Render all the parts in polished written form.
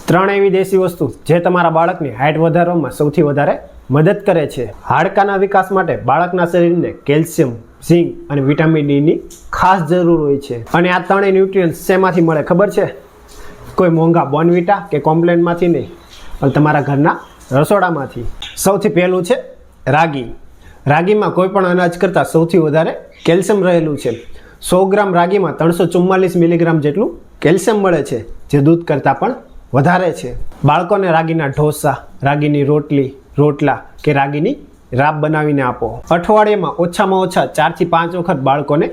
ત્રણ એવી દેશી વસ્તુ જે તમારા બાળકની હાઇટ વધારવામાં સૌથી વધારે મદદ કરે છે. હાડકાના વિકાસ માટે બાળકના શરીરને કેલ્શિયમ, ઝીંક અને વિટામિન ડીની ખાસ જરૂર હોય છે. અને આ ત્રણેય ન્યુટ્રિયન્ટ્સ શેમાંથી મળે ખબર છે? કોઈ મોંઘા બોર્નવિટા કે કોમ્પ્લેનમાંથી નહીં, પણ તમારા ઘરના રસોડામાંથી. સૌથી પહેલું છે રાગી. રાગીમાં કોઈ પણ અનાજ કરતાં સૌથી વધારે કેલ્શિયમ રહેલું છે. 100 ગ્રામ રાગીમાં 344 મિલીગ્રામ જેટલું કેલ્શિયમ મળે છે, જે દૂધ કરતાં પણ વધારે છે. બાળકોને રાગીના ઢોસા, રાગીની રોટલા કે રાગીની રાબ બનાવીને આપો. અઠવાડિયામાં ઓછામાં ઓછા 4 થી 5 વખત બાળકોને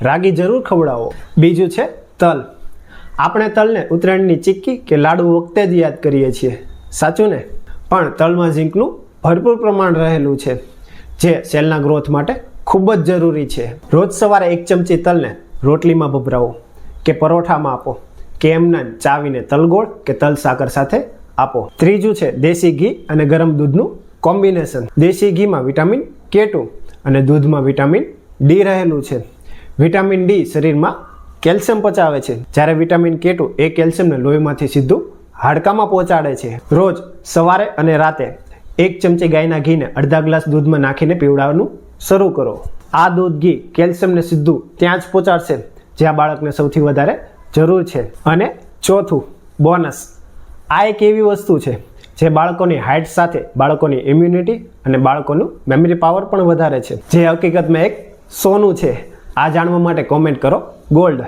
રાગી જરૂર ખવડાવો. બીજું છે તલ. આપણે તલને ઉત્તરાયણની ચીક્કી કે લાડુ વખતે જ યાદ કરીએ છીએ, સાચું ને? પણ તલમાં ઝીંકનું ભરપૂર પ્રમાણ રહેલું છે, જે સેલના ગ્રોથ માટે ખૂબ જ જરૂરી છે. રોજ સવારે 1 ચમચી તલને રોટલીમાં ભભરાવો કે પરોઠામાં આપો, કે એમના ચાવીને તલગોળ કે તલ સાકર સાથે આપો. ત્રીજું છે દેશી ઘી અને ગરમ દૂધનું કોમ્બિનેશન. દેશી ઘીમાં વિટામિન K2 અને દૂધમાં વિટામિન D રહેલું છે. વિટામિન D શરીરમાં કેલ્શિયમ પચાવે છે, જ્યારે વિટામિન K2 એ કેલ્શિયમને લોહીમાંથી સીધું હાડકામાં પહોંચાડે છે. રોજ સવારે અને રાતે 1 ચમચી ગાયના ઘીને અડધા ગ્લાસ દૂધમાં નાખીને પીવડાવવાનું શરૂ કરો. આ દૂધ ઘી કેલ્શિયમને સીધું ત્યાં જ પહોંચાડશે જ્યાં બાળકને સૌથી વધારે જરૂર છે. અને ચોથું બોનસ. આ એક એવી વસ્તુ છે જે બાળકોની હાઇટ સાથે બાળકોની ઇમ્યુનિટી અને બાળકોનું મેમરી પાવર પણ વધારે છે, જે હકીકતમાં એક સોનું છે. આ જાણવા માટે કોમેન્ટ કરો ગોલ્ડ.